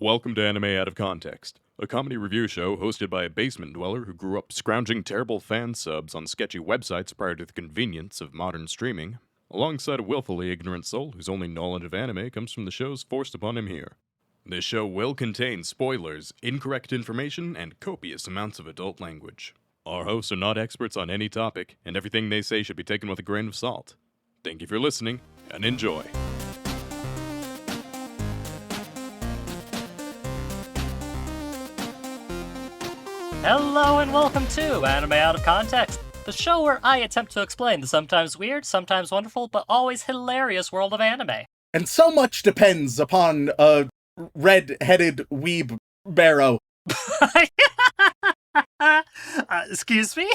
Welcome to Anime Out of Context, a comedy review show hosted by a basement dweller who grew up scrounging terrible fan subs on sketchy websites prior to the convenience of modern streaming, alongside a willfully ignorant soul whose only knowledge of anime comes from the shows forced upon him here. This show will contain spoilers, incorrect information, and copious amounts of adult language. Our hosts are not experts on any topic, and everything they say should be taken with a grain of salt. Thank you for listening, and enjoy. Hello and welcome to Anime Out of Context, the show where I attempt to explain the sometimes weird, sometimes wonderful, but always hilarious world of anime. And so much depends upon a red-headed weeb barrow. Excuse me?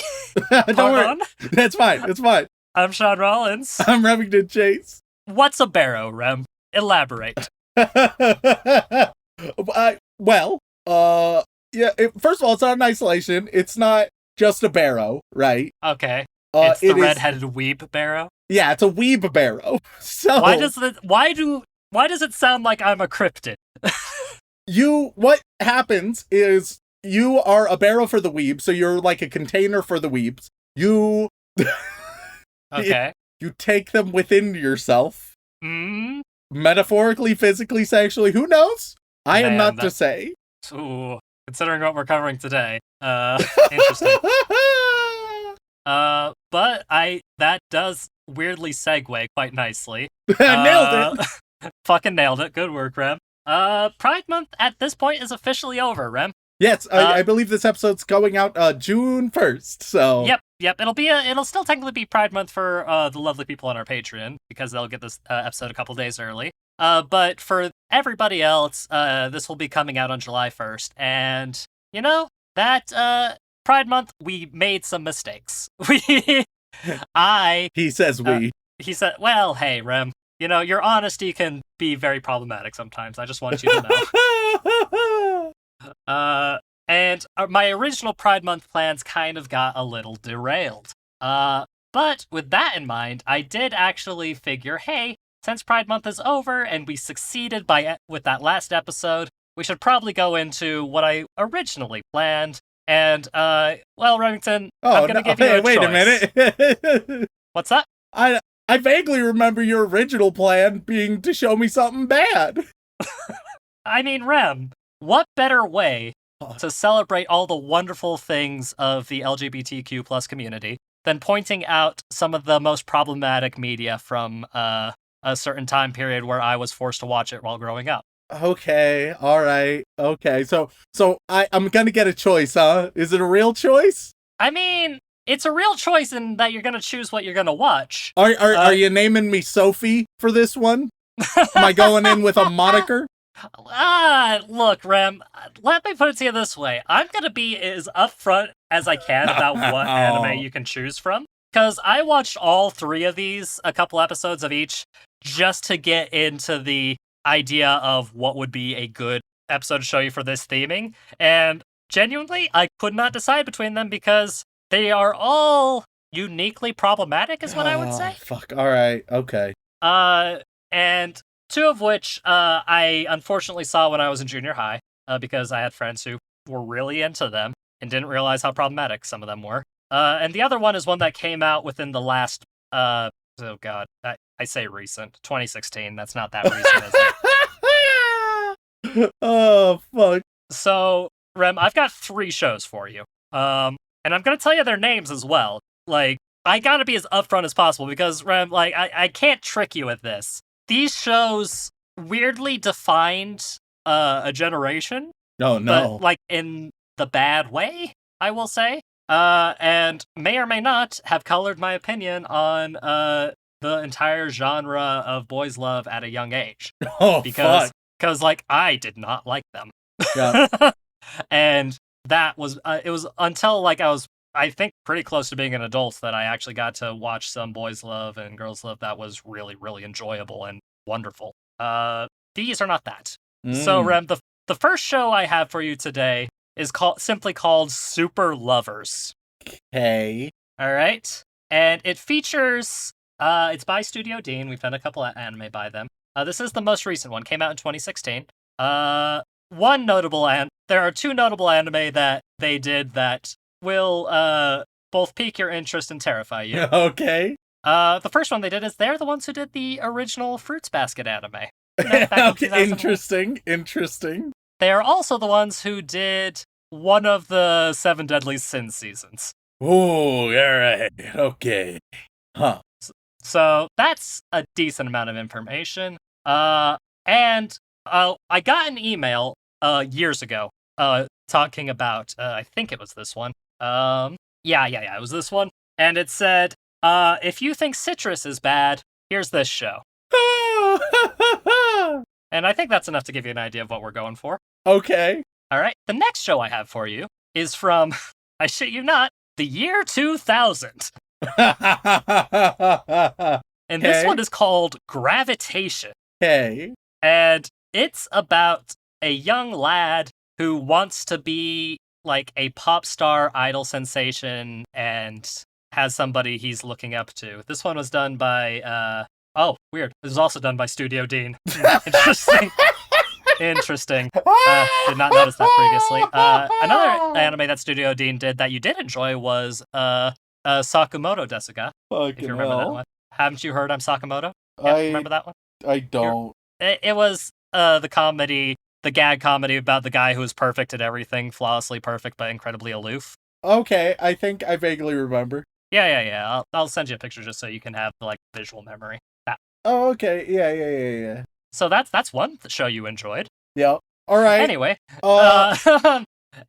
Don't worry. That's fine. It's fine. I'm Shaun Rollins. I'm Remington Chase. What's a barrow, Rem? Elaborate. Yeah, first of all, it's not in isolation. It's not just a barrow, right? Okay. It's the red-headed weeb barrow? Yeah, it's a weeb barrow. So why does it sound like I'm a cryptid? What happens is you are a barrow for the weeb, so you're like a container for the weebs. Okay. You take them within yourself. Mm? Metaphorically, physically, sexually, who knows? I am not to say. Ooh, considering what we're covering today. Interesting. But that does weirdly segue quite nicely. Nailed it! Fucking nailed it. Good work, Rem. Pride Month at this point is officially over, Rem. Yes, I believe this episode's going out June 1st, so... Yep. It'll still technically be Pride Month for the lovely people on our Patreon, because they'll get this episode a couple days early. But for everybody else, this will be coming out on July 1st, and, you know, that, Pride Month, we made some mistakes. He says, well, hey, Rem, you know, your honesty can be very problematic sometimes, I just want you to know. And my original Pride Month plans kind of got a little derailed. But with that in mind, I did actually figure, hey, since Pride Month is over and we succeeded with that last episode, we should probably go into what I originally planned. And, well, Remington, I'm going to give you a choice. Wait a minute. What's that? I vaguely remember your original plan being to show me something bad. I mean, Rem, what better way to celebrate all the wonderful things of the LGBTQ plus community than pointing out some of the most problematic media from a certain time period where I was forced to watch it while growing up. Okay, all right, okay. So I'm gonna get a choice, huh? Is it a real choice? I mean, it's a real choice in that you're gonna choose what you're gonna watch. Are you naming me Sophie for this one? Am I going in with a moniker? Look, Rem, let me put it to you this way. I'm gonna be as upfront as I can about what anime you can choose from. Because I watched all three of these, a couple episodes of each, just to get into the idea of what would be a good episode to show you for this theming. And genuinely, I could not decide between them because they are all uniquely problematic, is what I would say. Fuck, alright, okay. And two of which I unfortunately saw when I was in junior high, because I had friends who were really into them and didn't realize how problematic some of them were. And the other one is one that came out within the last, oh god, I say recent, 2016, that's not that recent, is it? Oh, fuck. So, Rem, I've got 3 shows for you, and I'm gonna tell you their names as well. Like, I gotta be as upfront as possible, because, Rem, like, I can't trick you with this. These shows weirdly defined a generation. Oh, no. But, like, in the bad way, I will say. And may or may not have colored my opinion on the entire genre of boys' love at a young age. Oh, because, fuck. Because, like, I did not like them. Yeah. And that was, it was until, like, I was, I think, pretty close to being an adult that I actually got to watch some boys' love and girls' love that was really, really enjoyable and wonderful. These are not that. So, Rem, the first show I have for you today is simply called Super Lovers. Okay. All right. And it features, it's by Studio Dean. We've done a couple of anime by them. This is the most recent one. Came out in 2016. there are two notable anime that they did that will both pique your interest and terrify you. Okay. The first one they did is they're the ones who did the original Fruits Basket anime. Back in Okay, 2001. interesting. They are also the ones who did one of the Seven Deadly Sins seasons. Oh, alright. Okay. Huh. So that's a decent amount of information. And I got an email years ago talking about, I think it was this one. Yeah, it was this one. And it said, if you think citrus is bad, here's this show. And I think that's enough to give you an idea of what we're going for. Okay. All right. The next show I have for you is from, I shit you not, the year 2000. And this one is called Gravitation. Okay. And it's about a young lad who wants to be like a pop star idol sensation and has somebody he's looking up to. This one was done by, oh, weird. This was also done by Studio Dean. Interesting. Interesting. Did not notice that previously. Another anime that Studio Dean did that you did enjoy was Sakamoto Desuga. If you remember that one. Haven't you heard I'm Sakamoto? Yeah, remember that one? I don't. It was the comedy, the gag comedy about the guy who is perfect at everything, flawlessly perfect but incredibly aloof. Okay, I think I vaguely remember. Yeah. I'll send you a picture just so you can have like visual memory. Oh, okay. Yeah. So that's one show you enjoyed. Yeah. All right. Anyway,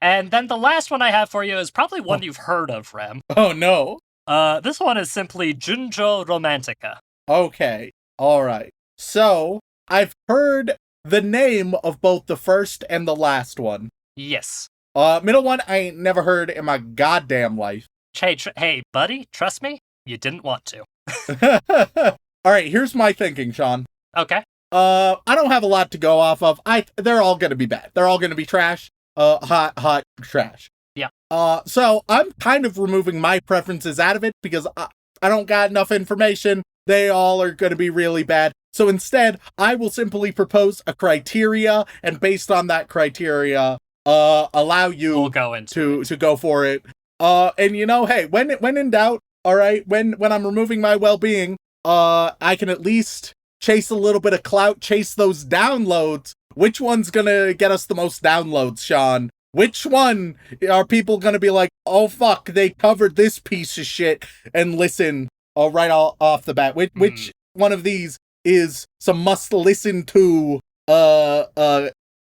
and then the last one I have for you is probably one you've heard of, Rem. Oh no. This one is simply Junjou Romantica. Okay. All right. So I've heard the name of both the first and the last one. Yes. Middle one I ain't never heard in my goddamn life. Hey, buddy, trust me, you didn't want to. All right, here's my thinking, Shaun. Okay. I don't have a lot to go off of. They're all gonna be bad. They're all gonna be trash. Hot trash. Yeah. So I'm kind of removing my preferences out of it because I don't got enough information. They all are gonna be really bad. So instead, I will simply propose a criteria, and based on that criteria, allow you to go for it. And you know, hey, when in doubt, all right, when I'm removing my well-being, I can at least chase a little bit of clout, chase those downloads. Which one's gonna get us the most downloads, Shaun? Which one are people gonna be like, oh fuck, they covered this piece of shit and listen right off the bat? Which one of these is some must listen to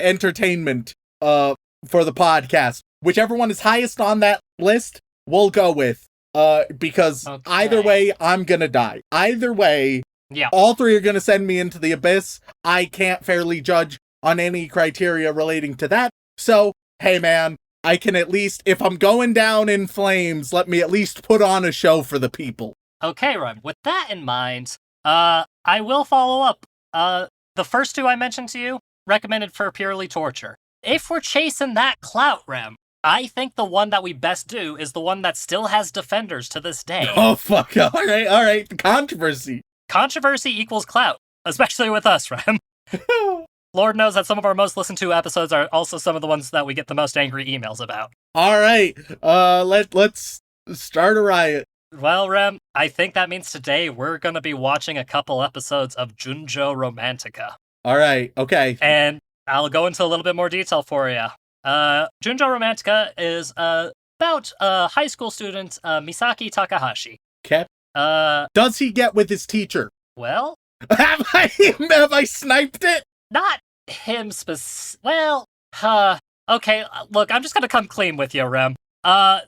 entertainment for the podcast? Whichever one is highest on that list, we'll go with. Because either way, I'm gonna die. Either way, all three are gonna send me into the abyss. I can't fairly judge on any criteria relating to that. So, hey man, I can at least, if I'm going down in flames, let me at least put on a show for the people. Okay, Rem, with that in mind, I will follow up. The first two I mentioned to you, recommended for purely torture. If we're chasing that clout, Rem, I think the one that we best do is the one that still has defenders to this day. Oh, fuck. All right. The controversy. Controversy equals clout, especially with us, Rem. Lord knows that some of our most listened to episodes are also some of the ones that we get the most angry emails about. All right. Let's start a riot. Well, Rem, I think that means today we're going to be watching a couple episodes of Junjou Romantica. All right. Okay. And I'll go into a little bit more detail for you. Junjou Romantica is about high school student Misaki Takahashi. Okay. Does he get with his teacher? Well, have I sniped it? Not him Well, okay. Look, I'm just gonna come clean with you, Rem.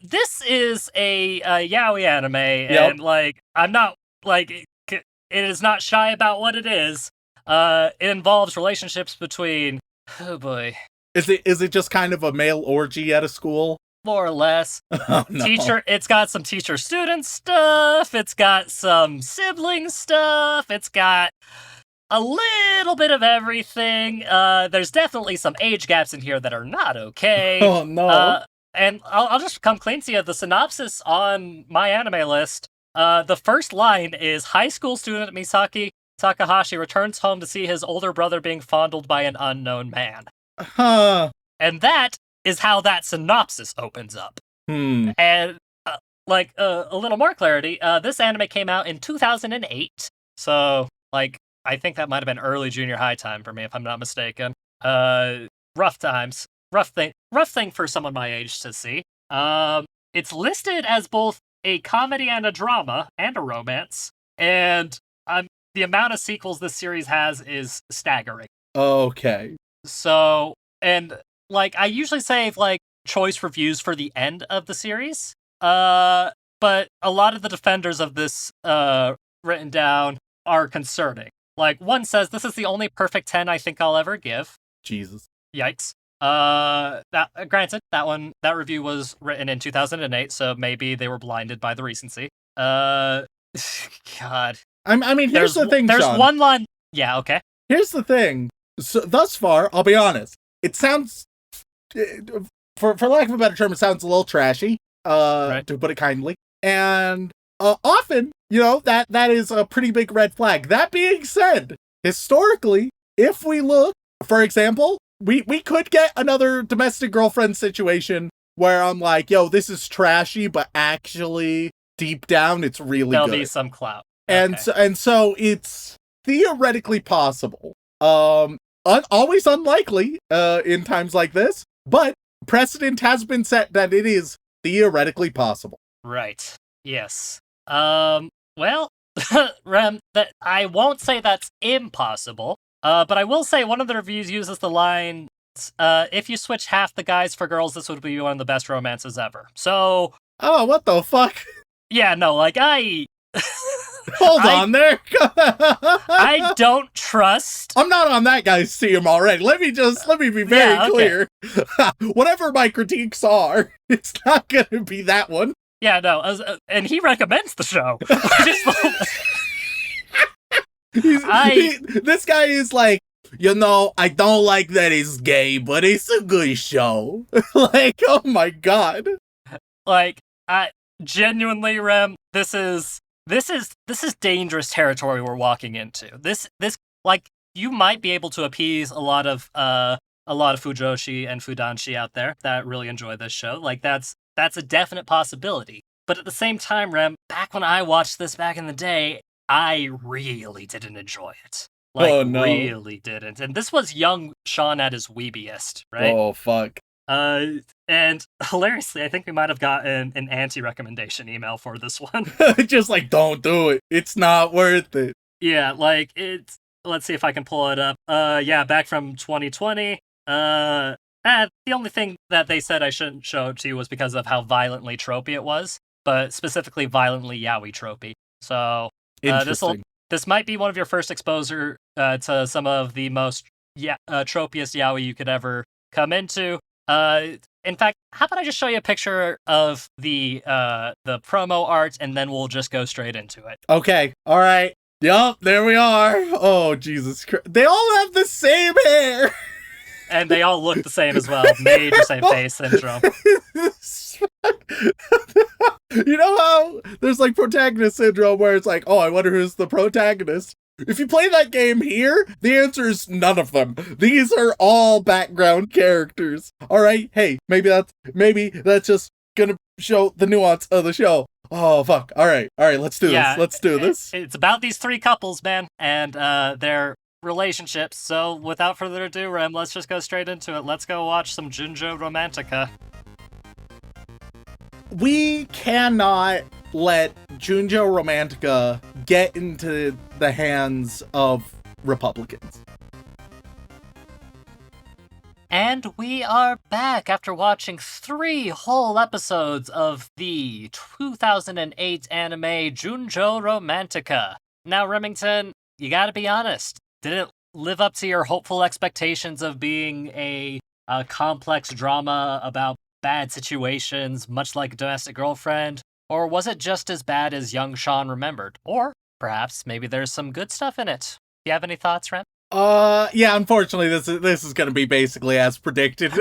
This is a yaoi anime, and like I'm not like it is not shy about what it is. It involves relationships between. Oh boy. Is it just kind of a male orgy at a school? More or less. Oh, no. It's got some teacher-student stuff. It's got some sibling stuff. It's got a little bit of everything. There's definitely some age gaps in here that are not okay. Oh, no. And I'll just come clean to you. The synopsis on my anime list, the first line is, high school student Misaki Takahashi returns home to see his older brother being fondled by an unknown man. Huh. And that is how that synopsis opens up. And, a little more clarity, this anime came out in 2008, so, I think that might have been early junior high time for me, if I'm not mistaken. Rough times. Rough thing for someone my age to see. It's listed as both a comedy and a drama, and a romance, and the amount of sequels this series has is staggering. Okay. So, and, I usually save, choice reviews for the end of the series, but a lot of the defenders of this, written down are concerning. One says, this is the only perfect 10 I think I'll ever give. Jesus. Yikes. Granted, that review was written in 2008, so maybe they were blinded by the recency. God. I mean, here's the thing, There's Shaun. one line... Yeah, okay. Here's the thing. So, thus far, I'll be honest, it sounds, for lack of a better term, it sounds a little trashy, Right. to put it kindly. And often, that is a pretty big red flag. That being said, historically, if we look, for example, we could get another domestic girlfriend situation where I'm like, yo, this is trashy, but actually, deep down, it's really There'll good. be some clout. And so it's theoretically possible. Always unlikely in times like this, but precedent has been set that it is theoretically possible. Right. Yes. Well, Rem, that I won't say that's impossible. But I will say one of the reviews uses the line, if you switch half the guys for girls, this would be one of the best romances ever. So... Oh, what the fuck? Yeah, no, Hold on there. I don't trust... I'm not on that guy's team already. Let me be very clear. Whatever my critiques are, it's not gonna be that one. Yeah, no, and he recommends the show. This guy is like, I don't like that he's gay, but it's a good show. Oh my god. I genuinely, Rem, this is dangerous territory we're walking into. This you might be able to appease a lot of fujoshi and fudanshi out there that really enjoy this show. That's a definite possibility. But at the same time, Rem, back when I watched this back in the day, I really didn't enjoy it. Oh, no. Really didn't. And this was young Shaun at his weebiest, right? Oh, fuck. And hilariously, I think we might have gotten an anti-recommendation email for this one. Just don't do it. It's not worth it. Yeah, let's see if I can pull it up. Back from 2020. The only thing that they said I shouldn't show it to you was because of how violently tropey it was, but specifically violently yaoi tropey. So, this might be one of your first exposure to some of the most tropiest yaoi you could ever come into. In fact, how about I just show you a picture of the promo art, and then we'll just go straight into it. Okay, all right. Yup, there we are. Oh, Jesus Christ. They all have the same hair. And they all look the same as well. Major same face syndrome. You know how there's protagonist syndrome where it's oh, I wonder who's the protagonist? If you play that game here, the answer is none of them. These are all background characters. All right, hey, maybe that's just gonna show the nuance of the show. Oh fuck! All right, let's do this. Let's do this. It's about these three couples, man, and their relationships. So without further ado, Rem, let's just go straight into it. Let's go watch some Junjou Romantica. We cannot let Junjou Romantica get into the hands of Republicans. And we are back after watching 3 whole episodes of the 2008 anime Junjou Romantica. Now, Remington, you gotta be honest. Did it live up to your hopeful expectations of being a complex drama about bad situations, much like Domestic Girlfriend? Or was it just as bad as young Shaun remembered? Or perhaps maybe there's some good stuff in it. Do you have any thoughts, Rem? Yeah, unfortunately, this is gonna be basically as predicted.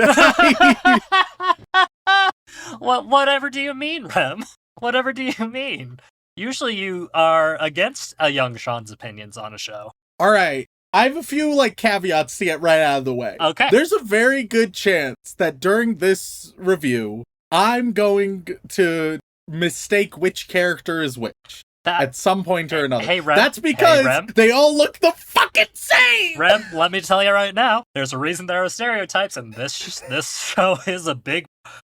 Whatever do you mean, Rem? Whatever do you mean? Usually you are against a young Shaun's opinions on a show. All right. I have a few, like, caveats to get right out of the way. Okay. There's a very good chance that during this review, I'm going to mistake which character is which. At some point or another. Hey, Rem. That's because they all look the fucking same! Rem, let me tell you right now, there's a reason there are stereotypes, and this show is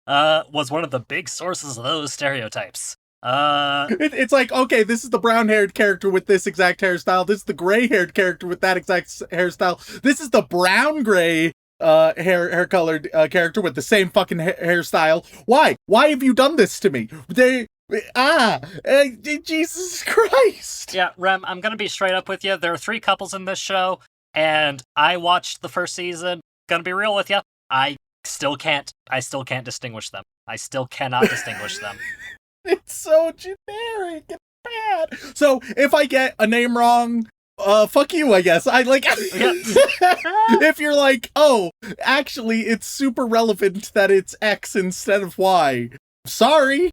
was one of the big sources of those stereotypes. It's like, okay, this is the brown-haired character with this exact hairstyle. This is the gray-haired character with that exact hairstyle. This is the brown-gray hair-colored character with the same fucking hairstyle. Why? Why have you done this to me? Jesus Christ. Yeah, Rem, I'm gonna be straight up with you. There are 3 couples in this show, and I watched the first season. Gonna be real with you. I still can't distinguish them. I still cannot distinguish them. It's so generic and bad. So if I get a name wrong, fuck you, I guess. If you're like, oh, actually, it's super relevant that it's X instead of Y. Sorry.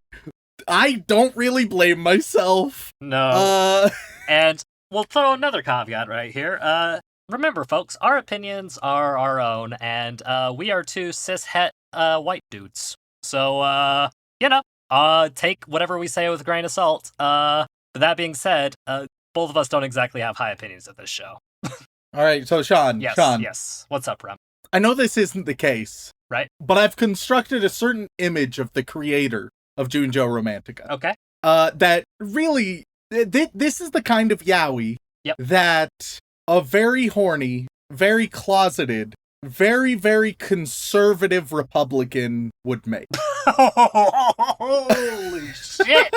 I don't really blame myself. No. And we'll throw another caveat right here. Remember, folks, our opinions are our own, and we are 2 cis-het white dudes. So, take whatever we say with a grain of salt. But that being said, both of us don't exactly have high opinions of this show. All right, so Shaun. Yes. What's up, Rem? I know this isn't the case. Right. But I've constructed a certain image of the creator of Junjou Romantica. Okay. That really, this is the kind of yaoi that a very horny, very closeted, very, very conservative Republican would make. Holy shit!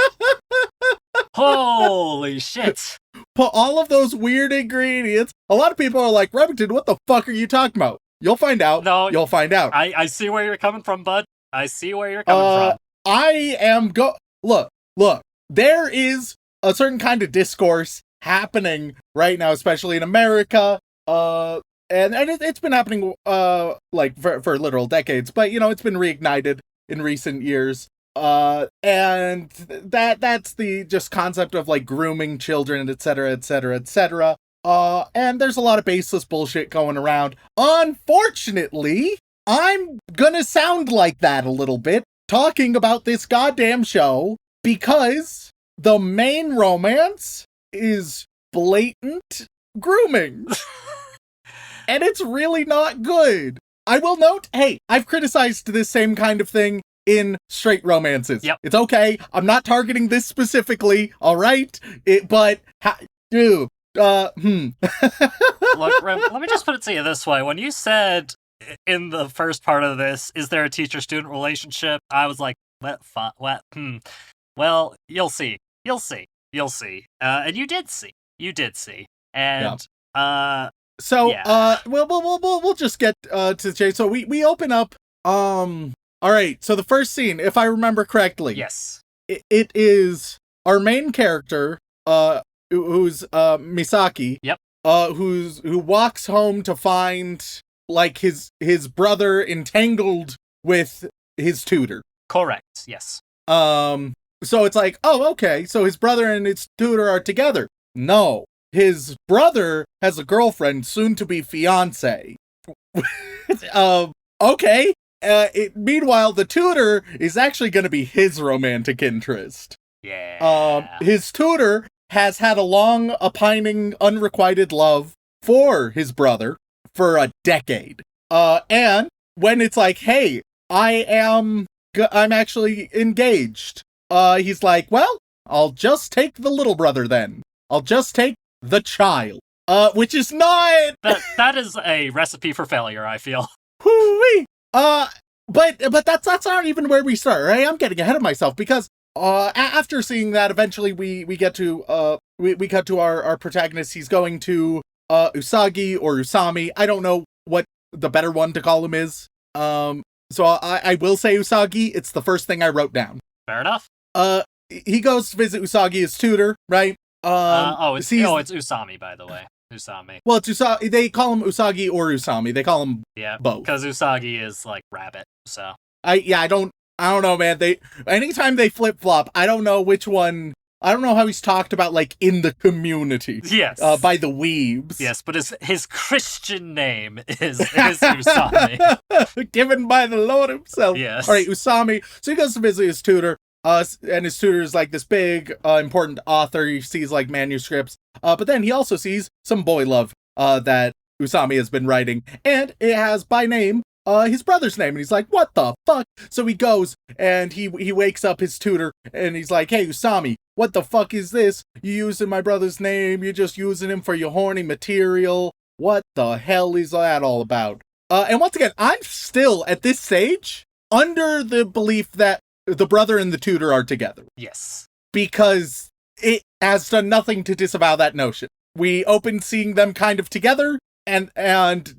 Holy shit! Put all of those weird ingredients. A lot of people are like, Remington, what the fuck are you talking about? You'll find out. No, you'll find out. I see where you're coming from, bud. I see where you're coming from. I am Look. There is a certain kind of discourse happening right now, especially in America. And it's been happening, like for literal decades, but it's been reignited in recent years. And that's the just concept of like grooming children, etc., etc., etc. And there's a lot of baseless bullshit going around. Unfortunately, I'm gonna sound like that a little bit talking about this goddamn show because the main romance is blatant grooming. And it's really not good. I will note, hey, I've criticized this same kind of thing in straight romances. Yep. It's okay. I'm not targeting this specifically, all right? Look, Rem, let me just put it to you this way. When you said in the first part of this, is there a teacher-student relationship? I was like, what? Well, you'll see. And you did see. And, So, yeah. we'll just get to the chase. So we open up, all right, so the first scene, if I remember correctly. Yes. It is our main character, who's, Misaki. Yep. Who walks home to find, like, his brother entangled with his tutor. Correct, yes. So it's like, oh, okay, so his brother and his tutor are together. No. His brother has a girlfriend, soon to be fiance. Okay. Meanwhile, the tutor is actually going to be his romantic interest. Yeah. His tutor has had a long, opining, unrequited love for his brother for a decade. And when it's like, hey, I'm actually engaged. He's like, well, I'll just take the little brother then. I'll just take the child. Which is not... That is a recipe for failure, I feel. Hoo-wee! But that's not even where we start, right? I'm getting ahead of myself because after seeing that, eventually we get to we cut to our protagonist. He's going to Usagi or Usami. I don't know what the better one to call him is. So I will say Usagi. It's the first thing I wrote down. Fair enough. He goes to visit Usagi, his tutor, right? It's Usami, by the way. Usami. Well, it's Usagi. They call him Usagi or Usami. They call him both. Because Usagi is like rabbit. So I don't know, man. Anytime they flip flop, I don't know which one I don't know how he's talked about, like, in the community. Yes. By the weebs. Yes, but his Christian name is Usami. Given by the Lord himself. Yes. All right, Usami. So he goes to visit his tutor, and his tutor is, like, this big, important author. He sees, like, manuscripts. But then he also sees some boy love that Usami has been writing, and it has by name his brother's name, and he's like, what the fuck? So he goes and he wakes up his tutor, and he's like, hey, Usami, what the fuck is this? You using my brother's name? You're just using him for your horny material. What the hell is that all about? And once again, I'm still at this stage under the belief that the brother and the tutor are together. Yes. Because it has done nothing to disavow that notion. We opened seeing them kind of together, and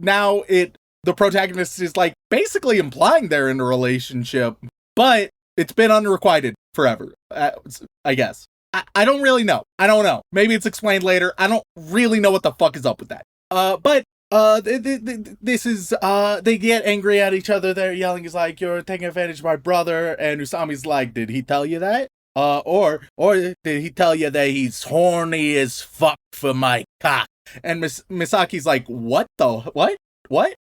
now the protagonist is, like, basically implying they're in a relationship, but it's been unrequited forever, I guess. I don't really know. I don't know. Maybe it's explained later. I don't really know what the fuck is up with that. But this is, they get angry at each other. They're yelling. He's like, you're taking advantage of my brother. And Usami's like, did he tell you that? Or did he tell you that he's horny as fuck for my cock? And Misaki's like, what?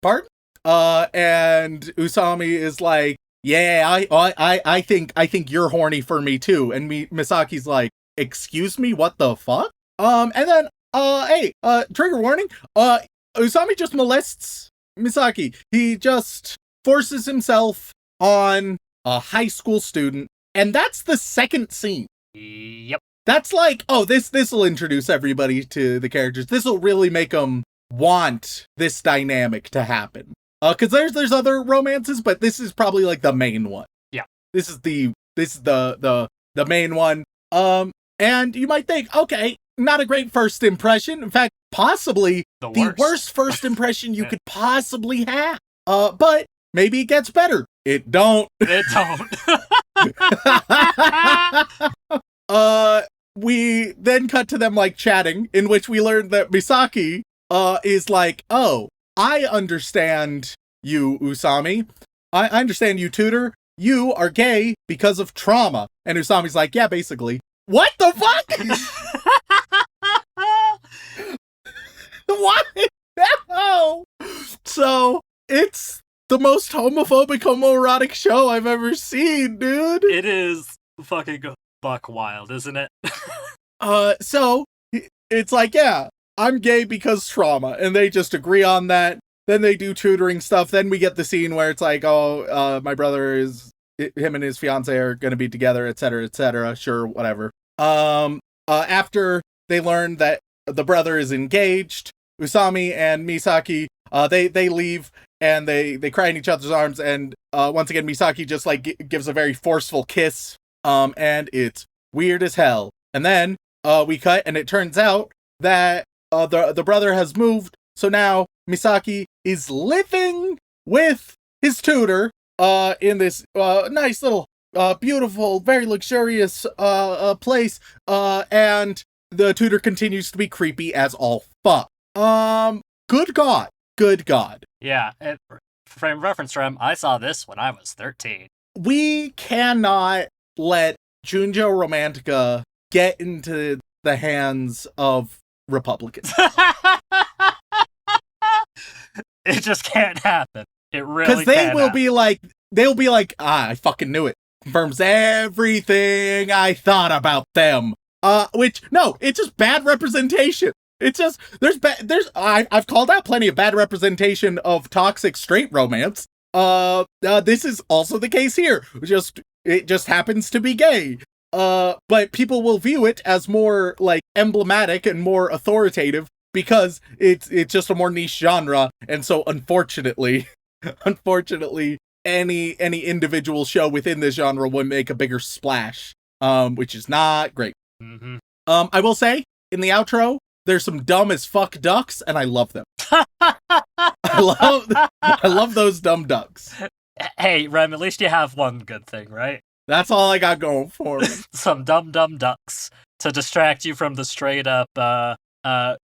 Pardon? And Usami is like, yeah, I think you're horny for me too. And Misaki's like, excuse me, what the fuck? And then, hey, trigger warning, Usami just molests Misaki. He just forces himself on a high school student, and that's the second scene. Yep. That's like, oh, this will introduce everybody to the characters. This will really make them want this dynamic to happen. Because there's other romances, but this is probably like the main one. Yeah. This is the main one. And you might think, okay, not a great first impression. In fact, possibly the worst first impression you could possibly have. But maybe it gets better. It don't. It don't. We then cut to them, like, chatting, in which we learned that Misaki is like, oh, I understand you, Usami. I understand you, tutor. You are gay because of trauma. And Usami's like, yeah, basically. What the fuck? What? No. So, it's the most homophobic, homoerotic show I've ever seen, dude. It is fucking buck wild, isn't it? So, it's like, yeah, I'm gay because trauma, and they just agree on that. Then they do tutoring stuff. Then we get the scene where it's like, oh, my brother him and his fiance are going to be together, etc., etc. Sure, whatever. After they learn that the brother is engaged, Usami and Misaki, they leave, and they cry in each other's arms, and once again, Misaki just, like, gives a very forceful kiss, and it's weird as hell. And then we cut, and it turns out that the brother has moved, so now Misaki is living with his tutor in this nice little beautiful, very luxurious place, and the tutor continues to be creepy as all fuck. Good God. Yeah, frame reference from, I saw this when I was 13. We cannot let Junjou Romantica get into the hands of Republicans. It just can't happen. It really can't. Because they'll be like, I fucking knew it. Confirms everything I thought about them. Which, no, it's just bad representation. It's just, I've called out plenty of bad representation of toxic straight romance. This is also the case here. It just happens to be gay. But people will view it as more, like, emblematic and more authoritative because it's just a more niche genre, and so unfortunately, any individual show within this genre would make a bigger splash, which is not great. Mm-hmm. I will say, in the outro, there's some dumb as fuck ducks, and I love them. I love those dumb ducks. Hey, Rem, at least you have one good thing, right? That's all I got going for me. Some dumb ducks to distract you from the straight up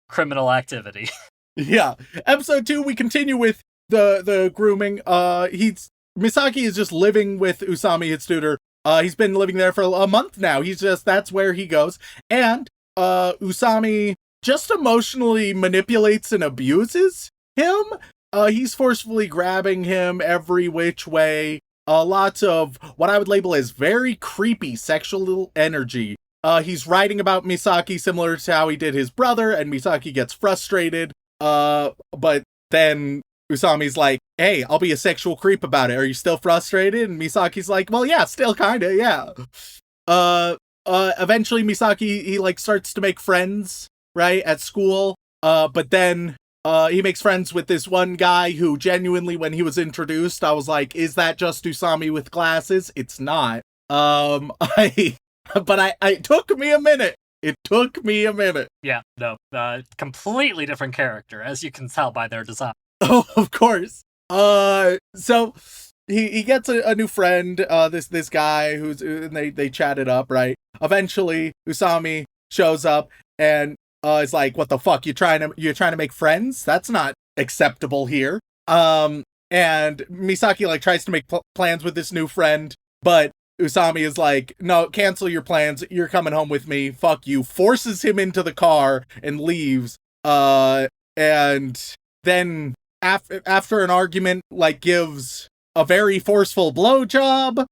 criminal activity. Yeah. Episode 2, we continue with the grooming. Misaki is just living with Usami, his tutor, He's been living there for a month now. That's where he goes. And Usami just emotionally manipulates and abuses him. He's forcefully grabbing him every which way. Lots of what I would label as very creepy sexual energy. He's writing about Misaki similar to how he did his brother, and Misaki gets frustrated. But then Usami's like, hey, I'll be a sexual creep about it. Are you still frustrated? And Misaki's like, well, yeah, still kinda, yeah. Eventually Misaki, he like starts to make friends, right, at school. But then he makes friends with this one guy who genuinely, when he was introduced, I was like, is that just Usami with glasses? It's not. It took me a minute. It took me a minute. Yeah, no, completely different character, as you can tell by their design. Oh, of course. So he gets a new friend, this guy and they chat it up, right? Eventually, Usami shows up and is like, what the fuck? You're trying to make friends? That's not acceptable here. And Misaki like tries to make plans with this new friend, but Usami is like, no, cancel your plans. You're coming home with me. Fuck you. Forces him into the car and leaves. And then after an argument, like gives a very forceful blowjob.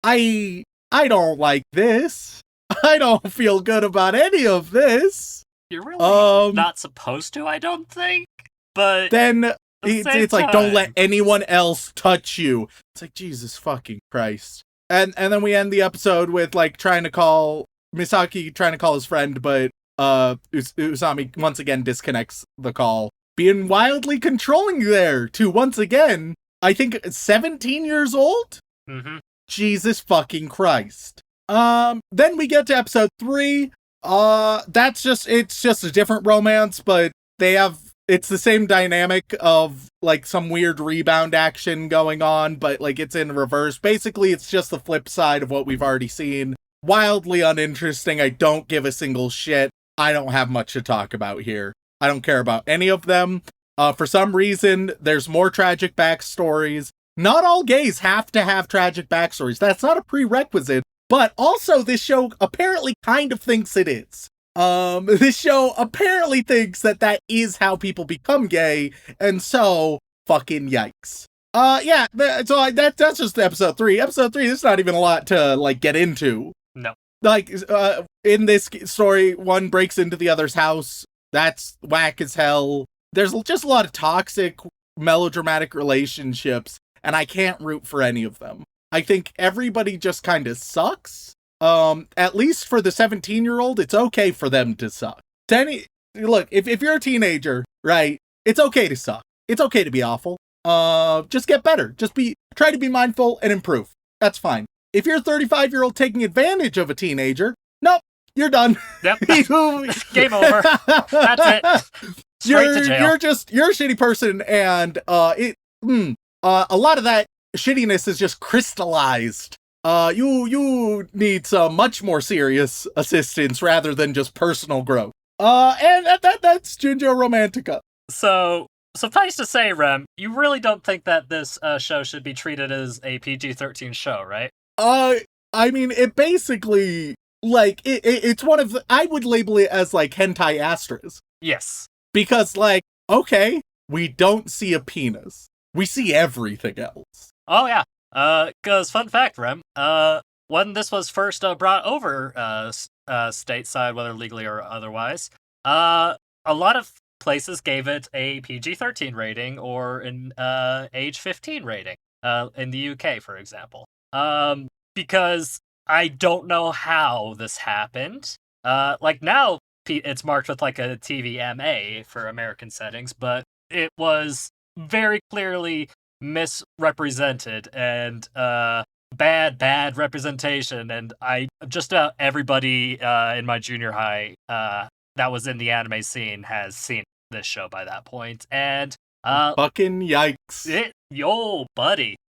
I don't like this. I don't feel good about any of this. You're really not supposed to, I don't think. But then it's like, don't let anyone else touch you. It's like, Jesus fucking Christ. And then we end the episode with like Misaki trying to call his friend, but Usami once again disconnects the call. Being wildly controlling there to once again, I think 17 years old? Mm-hmm. Jesus fucking Christ. Then we get to episode 3. It's just a different romance, but it's the same dynamic of like some weird rebound action going on, but like it's in reverse. Basically, it's just the flip side of what we've already seen. Wildly uninteresting. I don't give a single shit. I don't have much to talk about here. I don't care about any of them. For some reason, there's more tragic backstories. Not all gays have to have tragic backstories. That's not a prerequisite. But also, this show apparently kind of thinks it is. This show apparently thinks that is how people become gay, and so, fucking yikes. That's just episode 3. Episode 3, there's not even a lot to, like, get into. No. Like, in this story, one breaks into the other's house. That's whack as hell. There's just a lot of toxic, melodramatic relationships, and I can't root for any of them. I think everybody just kind of sucks. At least for the 17-year-old, it's okay for them to suck. Look, if you're a teenager, right, it's okay to suck. It's okay to be awful. Just get better. Try to be mindful and improve. That's fine. If you're a 35-year-old taking advantage of a teenager, nope, you're done. Yep. Game over. That's it. Straight to jail. You're a shitty person, and a lot of that shittiness is just crystallized. You need some much more serious assistance rather than just personal growth. And that's Junjou Romantica. So, suffice to say, Rem, you really don't think that this show should be treated as a PG-13 show, right? I mean, it basically, like, it's one of the, I would label it as, like, hentai asterisk. Yes. Because, like, okay, we don't see a penis. We see everything else. Oh, yeah. Because, fun fact, Rem, when this was first brought over stateside, whether legally or otherwise, a lot of places gave it a PG-13 rating or an age 15 rating, in the UK, for example. Because I don't know how this happened. Like, now it's marked with, like, a TVMA for American settings, but it was very clearly misrepresented and bad representation, and just about everybody in my junior high that was in the anime scene has seen this show by that point, and fucking yikes.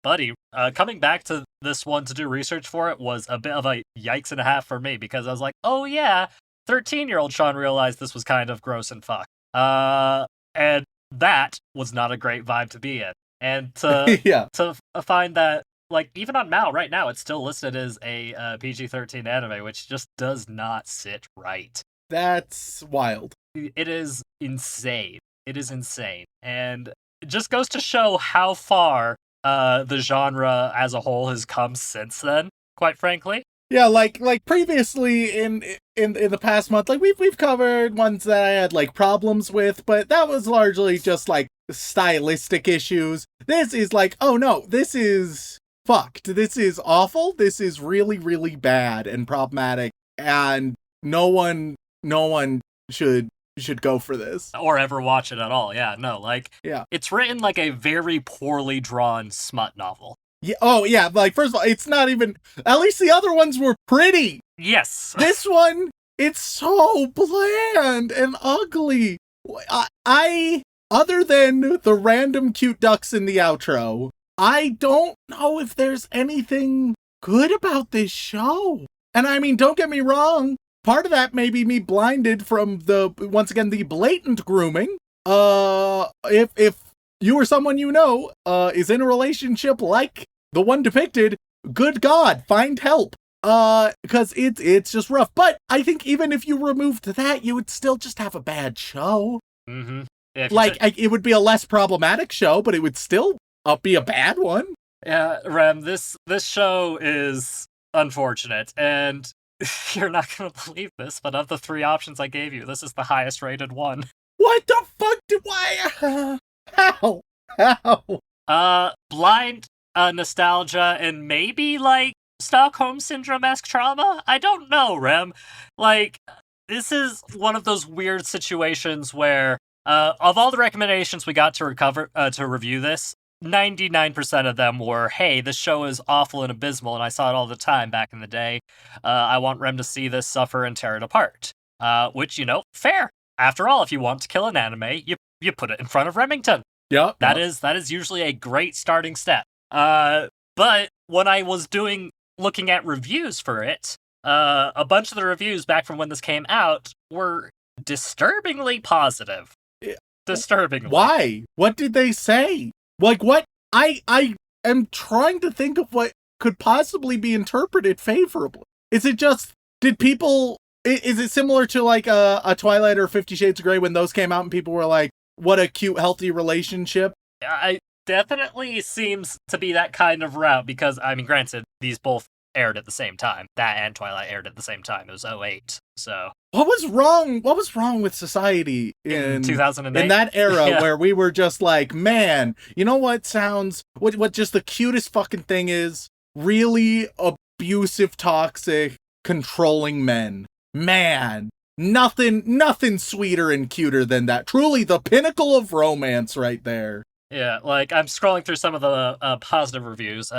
Buddy, coming back to this one to do research for it was a bit of a yikes and a half for me, because I was like, oh yeah, 13-year-old Shaun realized this was kind of gross and fuck. And that was not a great vibe to be in. And to find that like, even on Mal right now, it's still listed as a PG-13 anime, which just does not sit right. That's wild. It is insane. It is insane. And it just goes to show how far the genre as a whole has come since then, quite frankly. Yeah, like previously in the past month, like we've covered ones that I had like problems with, but that was largely just like stylistic issues. This is like, oh no, this is fucked. This is awful. This is really, really bad and problematic, and no one should go for this. Or ever watch it at all. Yeah, no, like, Yeah. it's written like a very poorly drawn smut novel. Yeah. Oh yeah. Like first of all, it's not even. At least the other ones were pretty. Yes. This one, it's so bland and ugly. I other than the random cute ducks in the outro, I don't know if there's anything good about this show. And I mean, don't get me wrong. Part of that may be me blinded from once again, the blatant grooming. If you or someone you know is in a relationship like the one depicted, good God, find help. Because it's just rough. But I think even if you removed that, you would still just have a bad show. Mm-hmm. It would be a less problematic show, but it would still be a bad one. Yeah, Rem, this show is unfortunate, and you're not gonna believe this, but of the 3 options I gave you, this is the highest rated one. What the fuck do I... How? Blind nostalgia and maybe, like, Stockholm Syndrome-esque trauma? I don't know, Rem. Like, this is one of those weird situations where, of all the recommendations we got to review this, 99% of them were, hey, this show is awful and abysmal, and I saw it all the time back in the day. I want Rem to see this suffer and tear it apart. Which, fair. After all, if you want to kill an anime, you put it in front of Remington. Yep. That is usually a great starting step. But when I was looking at reviews for it, a bunch of the reviews back from when this came out were disturbingly positive. Disturbingly. Why? What did they say? Like, what? I am trying to think of what could possibly be interpreted favorably. Is it just, is it similar to like a Twilight or 50 Shades of Grey when those came out and people were like, what a cute, healthy relationship? I definitely seems to be that kind of route because, I mean, granted, these both aired at the same time. That and Twilight aired at the same time. It was 2008, so... What was wrong with society in 2008? In that era where we were just like, man, you know what what just the cutest fucking thing is? Really abusive, toxic, controlling men. Man, nothing sweeter and cuter than that. Truly the pinnacle of romance right there. Yeah, like, I'm scrolling through some of the positive reviews.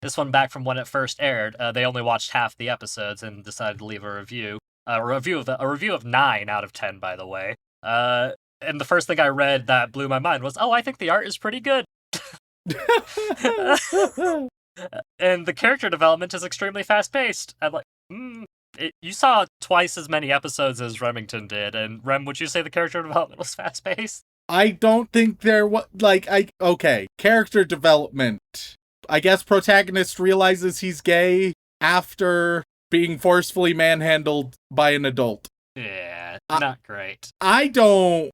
This one back from when it first aired. They only watched half the episodes and decided to leave a review. A review of 9 out of 10, by the way. And the first thing I read that blew my mind was, I think the art is pretty good. And the character development is extremely fast-paced. I'm like, you saw twice as many episodes as Remington did, and Rem, would you say the character development was fast-paced? I don't think there was, okay, character development. I guess protagonist realizes he's gay after being forcefully manhandled by an adult. Yeah, not great. I don't...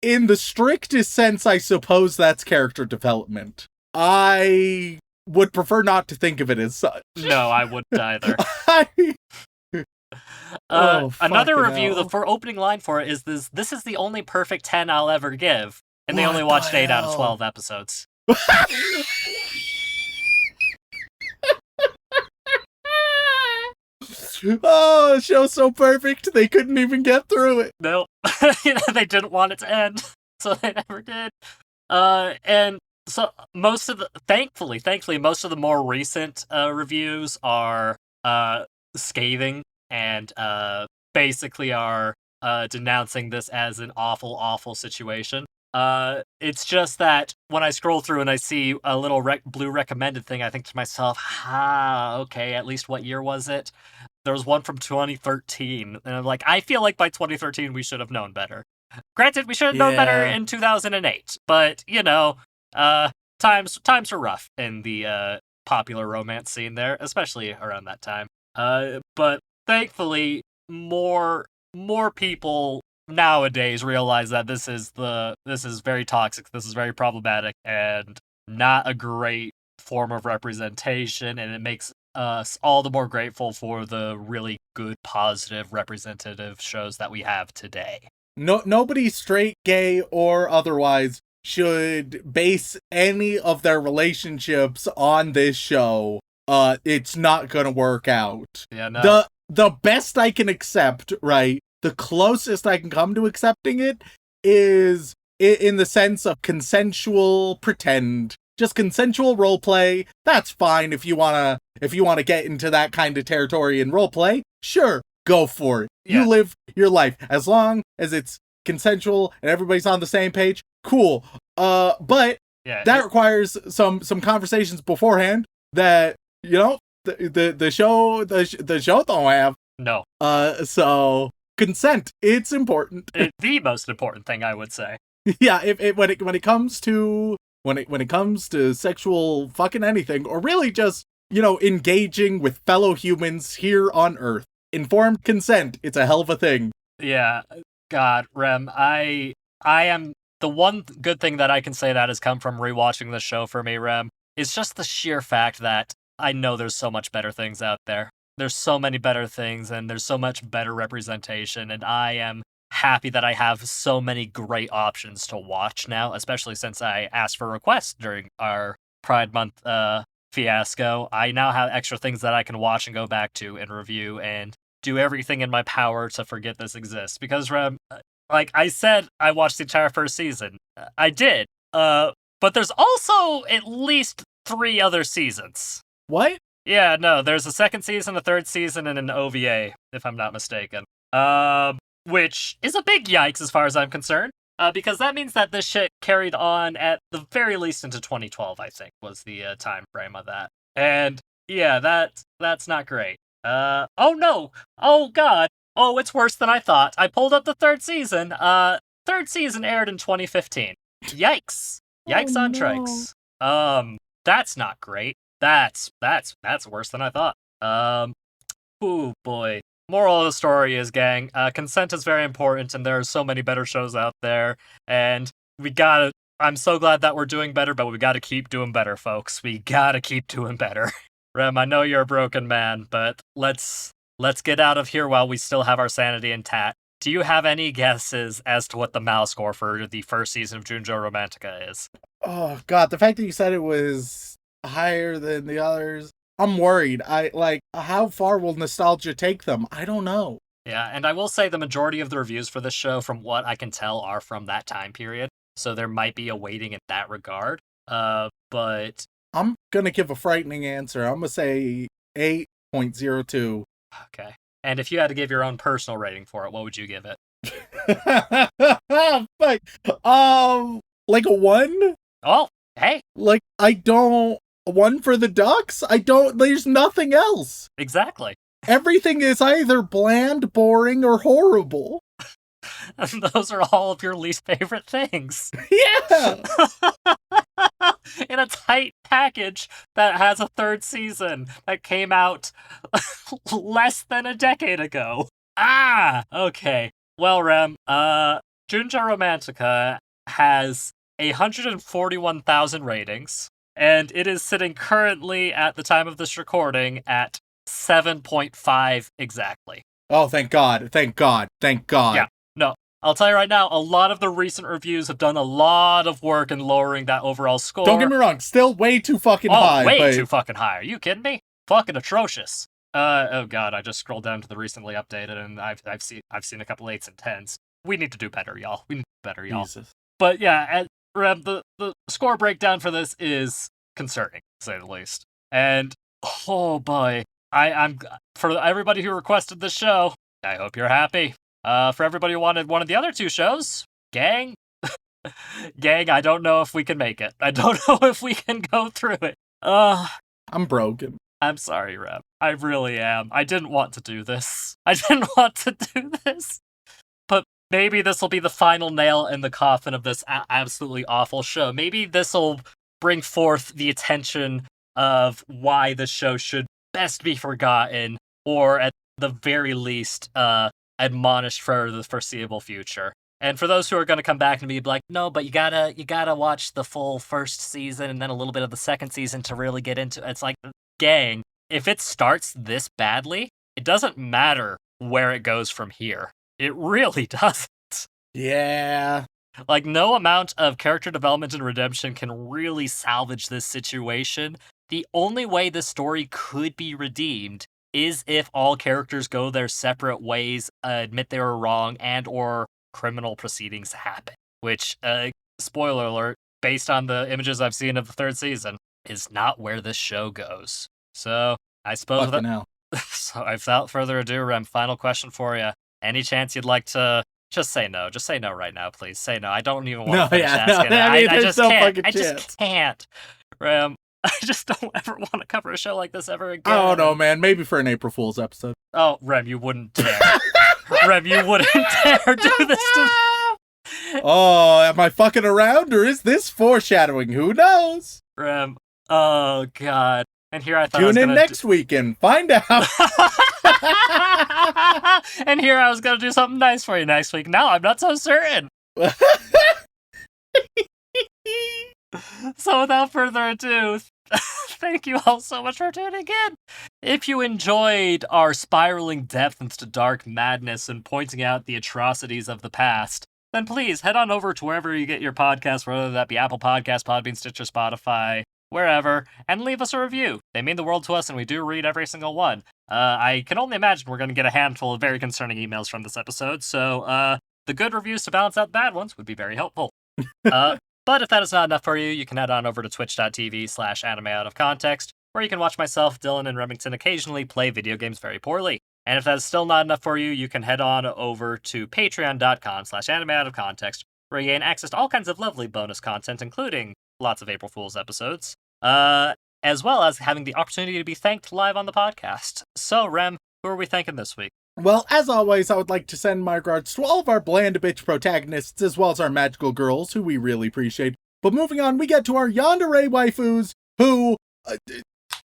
in the strictest sense, I suppose that's character development. I would prefer not to think of it as such. No, I wouldn't either. Another review, the opening line for it is this is the only perfect 10 I'll ever give. And they only watched 8 out of 12 episodes. Oh, the show's so perfect, they couldn't even get through it. Nope. They didn't want it to end, so they never did. And so thankfully, most of the more recent reviews are scathing and basically are denouncing this as an awful, awful situation. It's just that when I scroll through and I see a little blue recommended thing, I think to myself, okay, at least what year was it? There was one from 2013, and I'm like, I feel like by 2013 we should have known better. Granted, we should have known better in 2008, but, times are rough in the popular romance scene there, especially around that time. But thankfully, more people nowadays realize that this is very toxic, this is very problematic, and not a great form of representation, and it makes us all the more grateful for the really good, positive, representative shows that we have today. Nobody, straight, gay, or otherwise, should base any of their relationships on this show. It's not gonna work out. Yeah, no. The best I can accept, right? The closest I can come to accepting it is in the sense of consensual pretend. Just consensual roleplay. That's fine if you wanna get into that kind of territory in roleplay. Sure, go for it. Yeah. You live your life as long as it's consensual and everybody's on the same page. Cool. But that requires some conversations beforehand that the show don't have. No. So consent, it's important. The most important thing, I would say. Yeah. When it comes to sexual fucking anything, or really just engaging with fellow humans here on Earth, informed consent, it's a hell of a thing. Yeah. God, Rem, I am the one good thing that I can say that has come from rewatching the show for me, Rem, is just the sheer fact that I know there's so much better things out there. There's so many better things, and there's so much better representation, and I am happy that I have so many great options to watch now, especially since I asked for requests during our Pride Month fiasco. I now have extra things that I can watch and go back to and review and do everything in my power to forget this exists. Because, Rem, like I said, I watched the entire first season. I did. But there's also at least 3 other seasons. What? Yeah, no, there's a second season, a third season, and an OVA, if I'm not mistaken. Which is a big yikes as far as I'm concerned. Because that means that this shit carried on at the very least into 2012, I think, was the time frame of that. And yeah, that's not great. Oh no! Oh god! Oh, it's worse than I thought. I pulled up the third season. Third season aired in 2015. Yikes! Yikes on trikes. That's not great. That's worse than I thought. Oh boy. Moral of the story is, gang, consent is very important, and there are so many better shows out there, and I'm so glad that we're doing better, but we gotta keep doing better, folks. We gotta keep doing better. Rem, I know you're a broken man, but let's get out of here while we still have our sanity intact. Do you have any guesses as to what the MAL score for the first season of Junjou Romantica is? Oh god, the fact that you said it was higher than the others, I'm worried. How far will nostalgia take them? I don't know. Yeah, and I will say the majority of the reviews for this show, from what I can tell, are from that time period, so there might be a weighting in that regard. But I'm gonna give a frightening answer. I'm gonna say 8.02. Okay. And if you had to give your own personal rating for it, what would you give it? Like a 1? Oh, hey. Like, I don't... 1 for the ducks? There's nothing else. Exactly. Everything is either bland, boring, or horrible. And those are all of your least favorite things. Yeah! In a tight package that has a third season that came out less than a decade ago. Okay. Well, Rem, Junjou Romantica has 141,000 ratings, and it is sitting currently, at the time of this recording, at 7.5 exactly. Oh, thank God. Thank God. Thank God. Yeah. No, I'll tell you right now, a lot of the recent reviews have done a lot of work in lowering that overall score. Don't get me wrong, still way too fucking high. Way too fucking high. Are you kidding me? Fucking atrocious. Oh god, I just scrolled down to the recently updated, and I've seen a couple 8s and 10s. We need to do better, y'all. We need to do better, y'all. Jesus. But yeah, the score breakdown for this is concerning, to say the least. And oh boy, I'm for everybody who requested this show, I hope you're happy. For everybody who wanted one of the other 2 shows, gang, I don't know if we can make it. I don't know if we can go through it. I'm broken. I'm sorry, Rem. I really am. I didn't want to do this. But maybe this will be the final nail in the coffin of this absolutely awful show. Maybe this will bring forth the attention of why the show should best be forgotten, or at the very least, admonished for the foreseeable future. And for those who are going to come back and be like, no, but you gotta watch the full first season and then a little bit of the second season to really get into it. It's like, gang, if it starts this badly, it doesn't matter where it goes from here. It really doesn't. Yeah. Like, no amount of character development and redemption can really salvage this situation. The only way this story could be redeemed is if all characters go their separate ways, admit they were wrong, and or criminal proceedings happen. Which, spoiler alert, based on the images I've seen of the third season, is not where this show goes. So, I suppose Fucking hell. So, without further ado, Rem, final question for you. Any chance you'd like to just say no? Just say no right now, please. Say no. I don't even want to finish asking. I just can't. I just can't. Rem, I just don't ever want to cover a show like this ever again. I don't know, man. Maybe for an April Fool's episode. Oh, Rem, you wouldn't dare. Rem, you wouldn't dare do this to me. Oh, am I fucking around, or is this foreshadowing? Who knows? Rem, oh god. And here I thought Tune in next week and find out. And here I was gonna do something nice for you next week. Now I'm not so certain. So without further ado, thank you all so much for tuning in. If you enjoyed our spiraling depth into dark madness and pointing out the atrocities of the past, then please head on over to wherever you get your podcasts, whether that be Apple Podcasts, Podbean, Stitcher, Spotify, wherever, and leave us a review. They mean the world to us, and we do read every single one. I can only imagine we're going to get a handful of very concerning emails from this episode, so the good reviews to balance out the bad ones would be very helpful. But if that is not enough for you, you can head on over to twitch.tv/animeoutofcontext, where you can watch myself, Dylan, and Remington occasionally play video games very poorly. And if that is still not enough for you, you can head on over to patreon.com/animeoutofcontext, where you gain access to all kinds of lovely bonus content, including lots of April Fool's episodes, as well as having the opportunity to be thanked live on the podcast. So, Rem, who are we thanking this week? Well, as always, I would like to send my regards to all of our bland bitch protagonists, as well as our magical girls, who we really appreciate. But moving on, we get to our yandere waifus, who...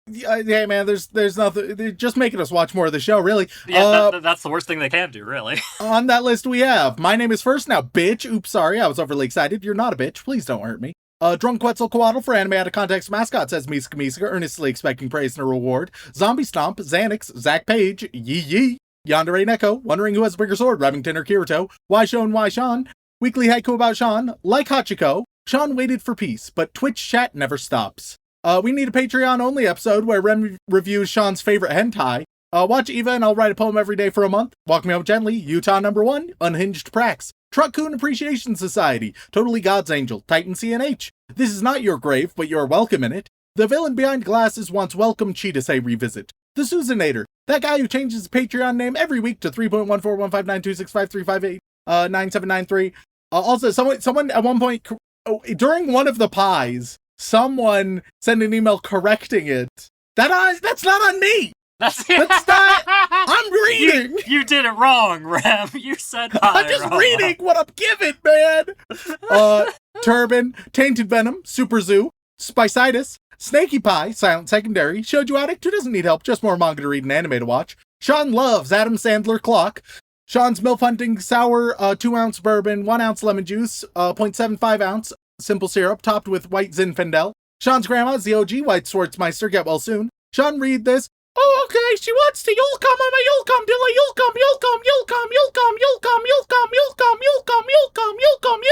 hey, man, there's nothing... They're just making us watch more of the show, really. Yeah, that's the worst thing they can do, really. On that list we have, My Name is First, now bitch. Oops, sorry, I was overly excited. You're not a bitch. Please don't hurt me. Drunk Quetzalcoatl for Anime Out of Context mascot, says Misaka Misaka, earnestly expecting praise and a reward. Zombie Stomp, Xanax, Zach Page, Yee Yee. Yandere Neko, wondering who has a bigger sword, Remington or Kirito. Why Shaun? Weekly haiku about Shaun. Like Hachiko, Shaun waited for peace, but Twitch chat never stops. We need a Patreon-only episode where Rem reviews Shaun's favorite hentai. Watch Eva and I'll write a poem every day for a month. Walk Me Home Gently, Utah #1, Unhinged Prax. Truck-Coon Appreciation Society, Totally God's Angel, Titan CNH. This is not your grave, but you're welcome in it. The Villain Behind Glasses wants Welcome Cheetah Say Revisit. The Susanator, that guy who changes his Patreon name every week to 3.141592653589793. Also, someone at one point, during one of the pies, someone sent an email correcting it. That's not on me! That's not... I'm reading! You did it wrong, Rem. You said pie I'm just wrong. reading what I'm given, man! Turban, Tainted Venom, Super Zoo, Spicitis, Snaky Pie, Silent Secondary, Shoujo Addict who doesn't need help, just more manga to read and anime to watch. Shaun loves Adam Sandler Clock. Shaun's Milf Hunting Sour 2-ounce bourbon, 1-ounce lemon juice, 0.75 ounce simple syrup topped with white Zinfandel. Shaun's grandma, the OG White Schwartzmeister, get well soon. Shaun read this. Oh, okay, she wants to. You'll come, Mama, you'll come, Dilla, you'll come, you'll come, you'll come, you'll come, you'll come, you'll come, you'll come, you'll come, you'll come, you'll come,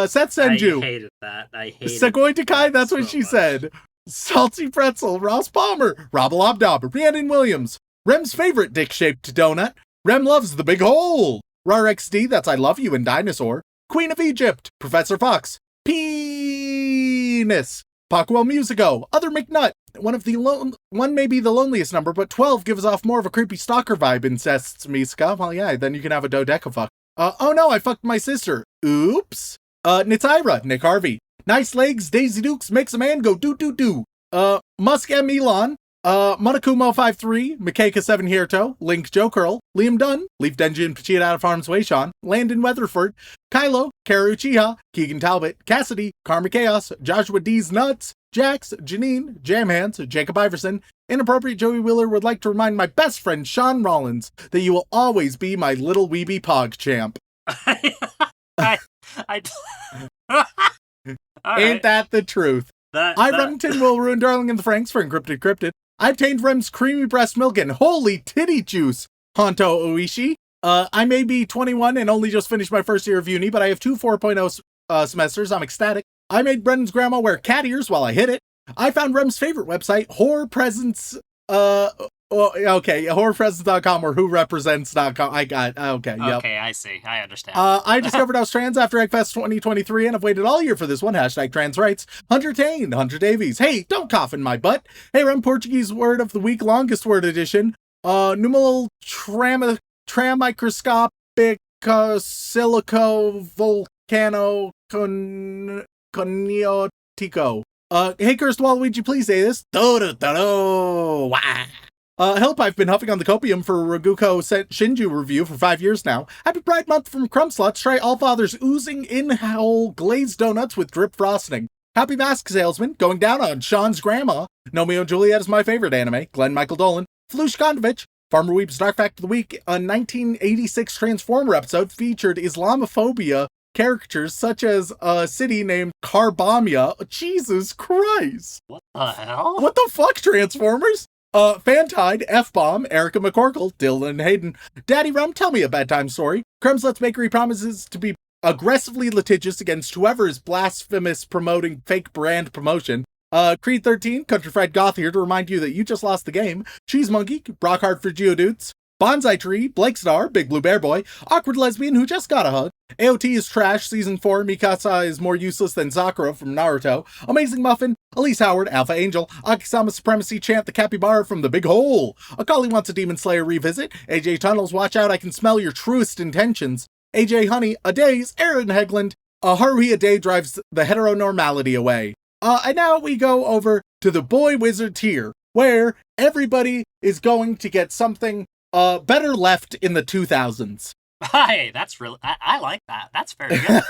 Seth Senju. I hated that. I hated Sequoia Takai, that's what so she much. said. Salty Pretzel, Ross Palmer, Rob Dauber, Rhiannon Williams. Rem's favorite dick-shaped donut. Rem loves the big hole. RarXD, that's I Love You and Dinosaur. Queen of Egypt, Professor Fox. Penis. Pockwell Musico, Other McNutt. One may be the loneliest number, but 12 gives off more of a creepy stalker vibe, incests Misaka. Well, yeah, then you can have a dodecafuck. Oh no, I fucked my sister. Oops. Nitsaira, Nick Harvey. Nice Legs, Daisy Dukes, makes a man go do. Musk M. Elon. Monakumo53, Mikaika7 Hirto, Link Joe Curl, Liam Dunn, Leaf Denji and Pachita out of harm's way Sean, Landon Weatherford, Kylo, Karu Uchiha, Keegan Talbot, Cassidy, Karma Chaos, Joshua D's Nuts, Jax, Janine, Jamhands, Jacob Iverson, Inappropriate Joey Wheeler would like to remind my best friend Shaun Rollins that you will always be my little weeby pog champ. Ain't that the truth? Remington will ruin Darling and the Franks for Encrypted Cryptid. I obtained Rem's creamy breast milk and holy titty juice. Honto Oishi. I may be 21 and only just finished my first year of uni, but I have two 4.0 semesters. I'm ecstatic. I made Brendan's grandma wear cat ears while I hit it. I found Rem's favorite website, horrorpresence.com or whorepresents.com. Okay, I see. I understand. I discovered I was trans after Eggfest 2023 and I've waited all year for this one. # trans rights. Hunter Tane, Hunter Davies. Hey, don't cough in my butt. Hey, Rem, Portuguese word of the week, longest word edition. Numeral tramicroscopic silico volcano coniotico. Hey, Cursed Waluigi, please say this. Help, I've been huffing on the copium for Raguko Shinju review for 5 years now. Happy Pride Month from Crumb Sluts. Try Allfather's oozing in-hole glazed donuts with drip frosting. Happy Mask Salesman, going down on Shaun's grandma. Romeo and Juliet is my favorite anime. Glenn Michael Dolan. Flush Kondovich. Farmer Weep's Dark Fact of the Week. A 1986 Transformer episode featured Islamophobia characters such as a city named Carbamia. Jesus Christ. What the hell? What the fuck, Transformers? Fantide, F-Bomb, Erica McCorkle, Dylan Hayden. Daddy Rum, tell me a bedtime story. Kremslet's Bakery promises to be aggressively litigious against whoever is blasphemous promoting fake brand promotion. Creed 13, Country Fried Goth here to remind you that you just lost the game. Cheese Monkey, Brockhard for Geodudes. Bonsai Tree, Blake Star, Big Blue Bear Boy, Awkward Lesbian who just got a hug, AOT is trash, Season 4, Mikasa is more useless than Sakura from Naruto, Amazing Muffin, Elise Howard, Alpha Angel, Akisama Supremacy Chant the Capybara from the Big Hole, Akali wants a Demon Slayer revisit, AJ Tunnels, watch out, I can smell your truest intentions, AJHoney, A Days, Aaron Hegland, Haruhi A Day drives the heteronormality away. And now we go over to the Boy Wizard tier, where everybody is going to get something better left in the 2000s. Hey, that's really... I like that. That's very good.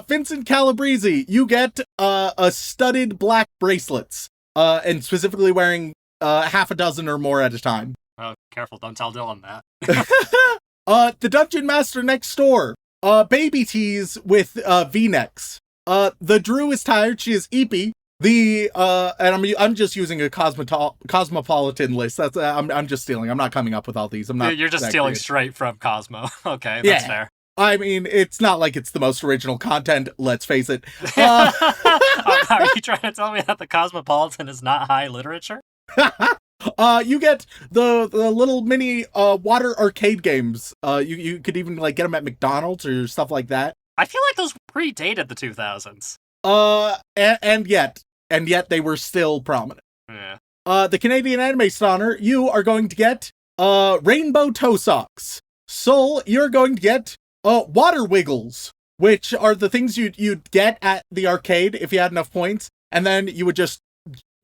Vincent Calabrese, you get a studded black bracelets, and specifically wearing half a dozen or more at a time. Oh, careful, don't tell Dylan that. The Dungeon Master next door, baby tees with V-necks. The Drew is tired, she is eepy. And I'm just using a cosmopolitan list. That's I'm just stealing. I'm not coming up with all these. I'm not. You're just stealing straight from Cosmo. Okay, that's fair. I mean, it's not like it's the most original content. Let's face it. Are you trying to tell me that the Cosmopolitan is not high literature? You get the little mini water arcade games. You could even like get them at McDonald's or stuff like that. I feel like those predated the 2000s. And yet they were still prominent. Yeah. The Canadian Anime Stoner, you are going to get rainbow toe socks. Soul, you're going to get water wiggles, which are the things you'd get at the arcade if you had enough points, and then you would just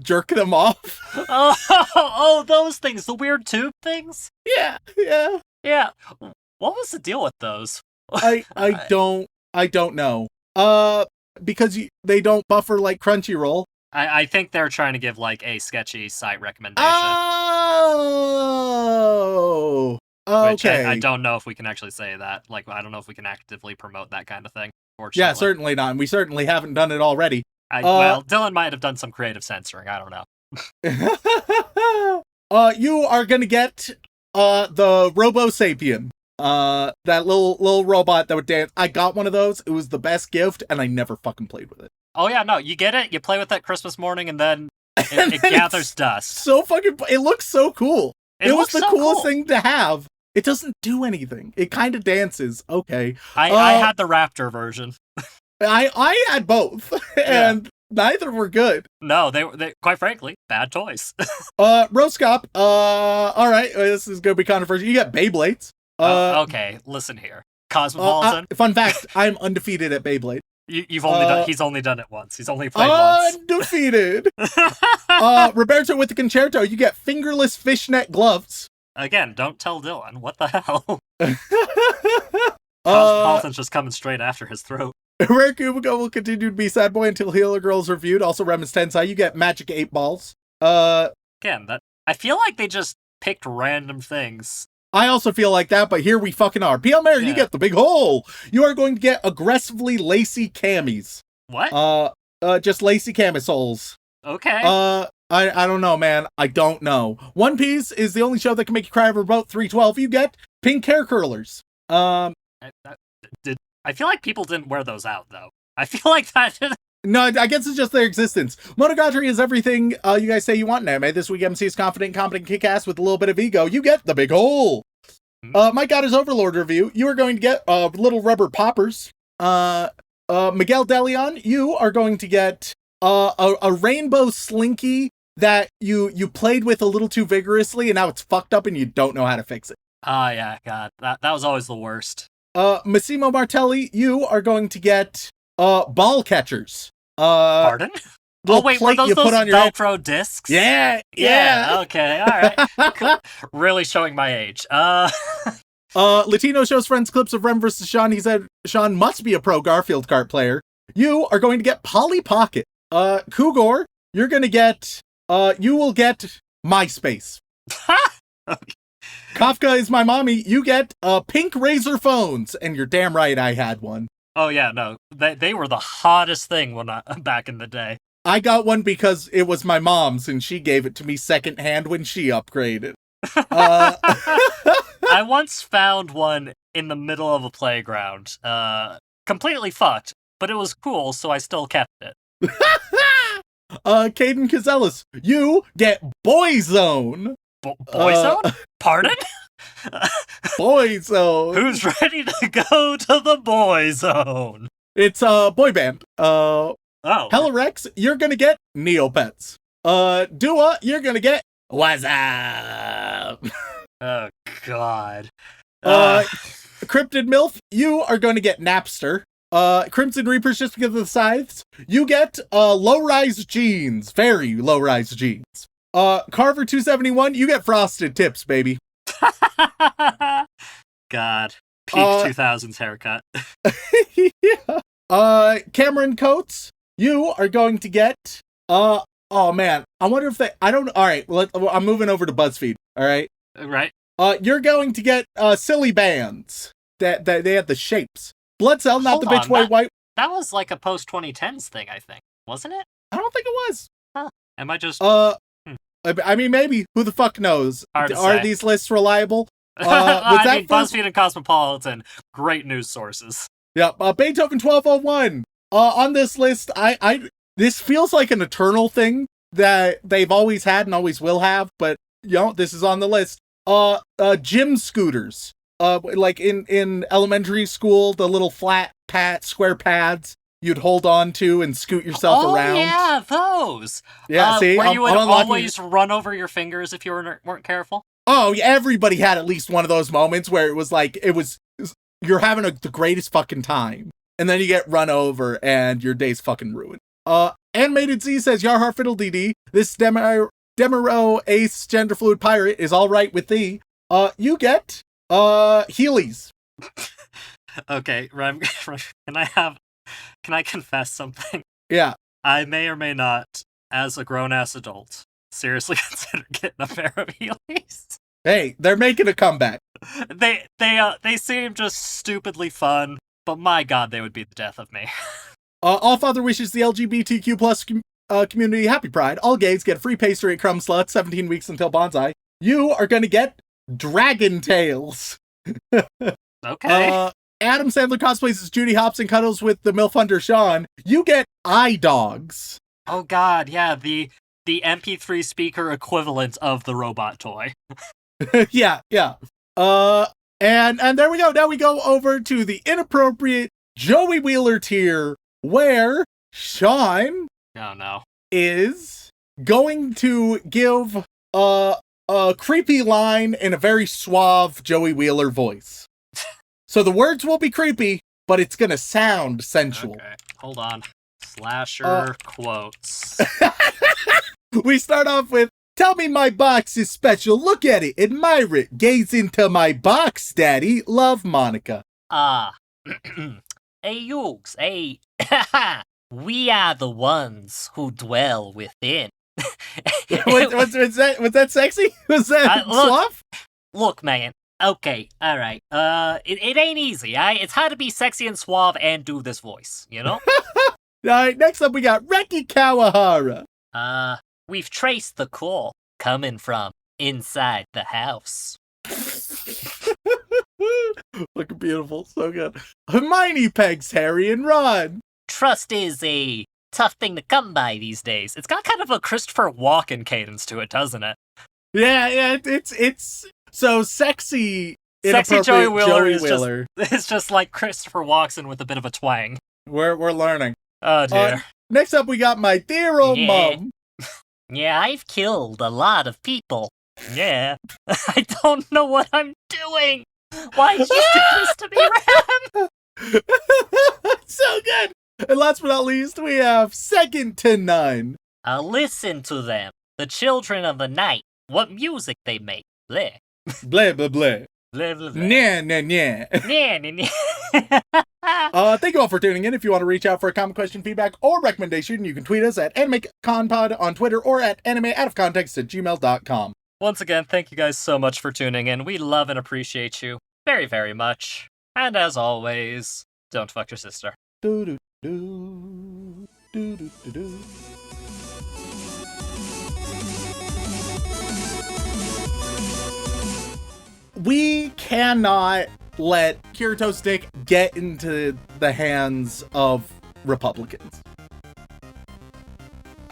jerk them off. Oh, those things, the weird tube things? Yeah. What was the deal with those? I don't know. Because they don't buffer like Crunchyroll. I think they're trying to give like a sketchy site recommendation. Oh, okay. Which I don't know if we can actually say that. Like, I don't know if we can actively promote that kind of thing. Yeah, certainly not. And we certainly haven't done it already. Well, Dylan might have done some creative censoring. I don't know. You are gonna get the Robo Sapien. That little robot that would dance. I got one of those. It was the best gift, and I never fucking played with it. Oh yeah, no, you get it. You play with it Christmas morning, and then it gathers dust. So fucking. It looks so cool. It was the coolest cool. thing to have. It doesn't do anything. It kind of dances. Okay. I had the Raptor version. I had both, and neither were good. No, they quite frankly, bad toys. Roscop. All right, this is gonna be controversial. You got Beyblades. Okay, listen here. Cosmopolitan. Fun fact, I'm undefeated at Beyblade. He's only done it once. He's only played once. Undefeated. Roberto with the concerto, you get fingerless fishnet gloves. Again, don't tell Dylan. What the hell? Cosmopolitan's just coming straight after his throat. Rare Kumiko will continue to be Sad Boy until Healer Girl is reviewed. Also, Remus Tensai, you get Magic 8 Balls. Again, I feel like they just picked random things. I also feel like that, but here we fucking are. PL Mary, you get the big hole. You are going to get aggressively lacy camis. What? Just lacy camisoles. Okay. I don't know, man. I don't know. One Piece is the only show that can make you cry over about 312. You get pink hair curlers. I feel like people didn't wear those out, though. I feel like that... No, I guess it's just their existence. Monogatari is everything you guys say you want in anime. This week, MC is confident, competent, kick-ass with a little bit of ego. You get the big hole. My God is Overlord review. You are going to get little rubber poppers. Miguel Delion, you are going to get a rainbow slinky that you played with a little too vigorously, and now it's fucked up and you don't know how to fix it. Yeah, God. That was always the worst. Massimo Martelli, you are going to get ball catchers. Pardon? Oh, wait, were those Velcro discs? Yeah. Okay, alright. Really showing my age. Latino shows friends clips of Rem versus Shaun. He said Shaun must be a pro Garfield kart player. You are going to get Polly Pocket. Kugor, you're going to get, you will get MySpace. Okay. Kafka is my mommy. You get pink Razor phones. And you're damn right I had one. Oh, yeah, no. They were the hottest thing back in the day. I got one because it was my mom's, and she gave it to me secondhand when she upgraded. I once found one in the middle of a playground. Completely fucked, but it was cool, so I still kept it. Caden Cazellas, you get Boyzone. Boyzone? Pardon? Boyzone. Who's ready to go to the Boyzone? It's a boy band. Hellarex, you're gonna get Neopets. Dua, you're gonna get What's Up? Oh, God. Cryptid MILF, you are going to get Napster. Crimson Reapers, just because of the scythes, you get low-rise jeans. Very low-rise jeans. Carver 271, you get frosted tips, baby. God. Peak 2000s haircut. Yeah. Cameron Coates, you are going to get oh man, I wonder if they all right, I'm moving over to BuzzFeed, all right? Right. You're going to get silly bands that they have the shapes. Blood Cell, not Hold the bitch on, white. That was like a post 2010s thing, I think. Wasn't it? I don't think it was. Huh. Am I just I mean, maybe. Who the fuck knows? Hard to Are say. these lists reliable? I mean, BuzzFeed and Cosmopolitan, great news sources. Yeah, Beethoven 1201. On this list, this feels like an eternal thing that they've always had and always will have, but this is on the list. Gym scooters. Like in elementary school, the little flat square pads you'd hold on to and scoot yourself around. Oh yeah, those. Yeah, see, where you would always run over your fingers if you weren't careful. Oh, yeah, everybody had at least one of those moments where it was like you're having the greatest fucking time, and then you get run over and your day's fucking ruined. Animated Z says Yarhar Fiddle DD. This Demero Ace Gender Fluid Pirate is all right with thee. You get Heelys. Okay, Rem, can I confess something? Yeah. I may or may not, as a grown-ass adult, seriously consider getting a pair of Heelys. Hey, they're making a comeback. They seem just stupidly fun, but my God, they would be the death of me. Allfather wishes the LGBTQ plus community happy pride. All gays get a free pastry at Crumb Slut, 17 weeks until Bonsai. You are going to get Dragon Tails. Okay. Adam Sandler cosplays as Judy Hopps and cuddles with the MILF Hunter Shaun. You get Eye Dogs. Oh God, yeah, the MP3 speaker equivalent of the robot toy. Yeah. And there we go. Now we go over to the inappropriate Joey Wheeler tier, where Shaun is going to give a creepy line in a very suave Joey Wheeler voice. So the words will be creepy, but it's gonna sound sensual. Okay, hold on. Slasher quotes. We start off with, "Tell me my box is special. Look at it, admire it. Gaze into my box, daddy. Love, Monica." Hey, Yugs, hey, we are the ones who dwell within. What's that sexy? Was that suave? Look, man. Okay, alright. It ain't easy, It's hard to be sexy and suave and do this voice, you know? Alright, next up we got Reki Kawahara. We've traced the call coming from inside the house. Looking beautiful, so good. Hermione pegs Harry and Ron. Trust is a tough thing to come by these days. It's got kind of a Christopher Walken cadence to it, doesn't it? Yeah, it's so sexy. Sexy Joey Wheeler Wheeler. It's just like Christopher Walken with a bit of a twang. We're learning. Oh dear. Next up, we got my dear old mom. Yeah, I've killed a lot of people. Yeah, I don't know what I'm doing. Why did you do this to me, Ram? So good. And last but not least, we have Second to None. Listen to them, the children of the night. What music they make. Bleh. Blah, blah, blah. Blah, blah, blah. Nah, nah, nah. Nah, nah, nah. Thank you all for tuning in. If you want to reach out for a comment, question, feedback, or recommendation, you can tweet us at AnimeConPod on Twitter or at animeoutofcontext@gmail.com. Once again, thank you guys so much for tuning in. We love and appreciate you very, very much. And as always, don't fuck your sister. Do-do-do. Do-do-do-do. We cannot let Kirito Stick get into the hands of Republicans.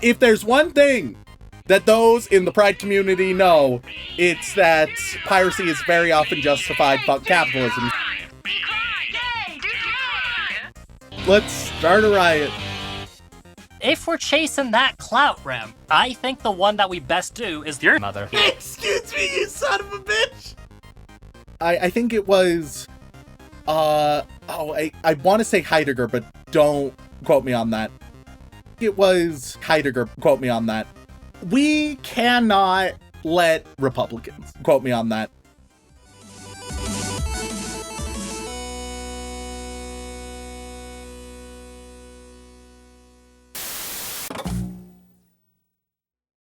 If there's one thing that those in the Pride community know, it's that piracy is very often justified by capitalism. Let's start a riot. If we're chasing that clout, Rem, I think the one that we best do is your mother. Excuse me, you son of a bitch! I think it was, I want to say Heidegger, but don't quote me on that. It was Heidegger, quote me on that. We cannot let Republicans, quote me on that.